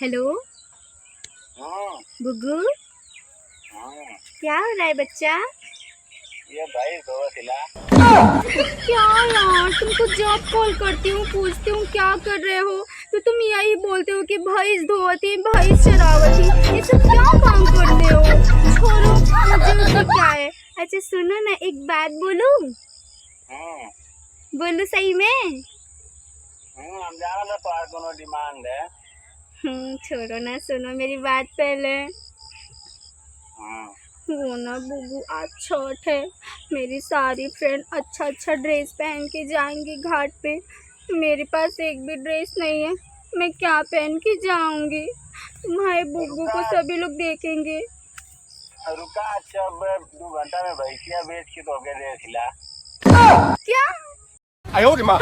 Hello हाँ। गुग्गू, हाँ। क्या हो रहा है बच्चा? ये भाई दो सिला। क्या यार, तुमको जब कॉल करती हूँ पूछती हूँ क्या कर रहे हो तो तुम यही बोलते हो कि भैंस धोती भैंस चरावती। ये सब क्या काम करते हो? छोड़ो, मुझे उससे क्या है। अच्छा सुनो ना, एक बात बोलूं? हाँ। बोलूं सही में? हम जाना था पार दोनों डिमांड है। छोड़ो ना, सुनो मेरी बात पहले। हाँ। वो ना बुबू, आज छठ है। मेरी सारी फ्रेंड अच्छा अच्छा ड्रेस पहन के जाएंगी घाट पे। मेरे पास एक भी ड्रेस नहीं है, मैं क्या पहन के जाऊंगी? तुम्हारे बुबू को सभी लोग देखेंगे। रुका, अच्छा अब 2 घंटा में भैंसिया बेच के तो हो गए दे सिला। क्या? 哎呦我的妈！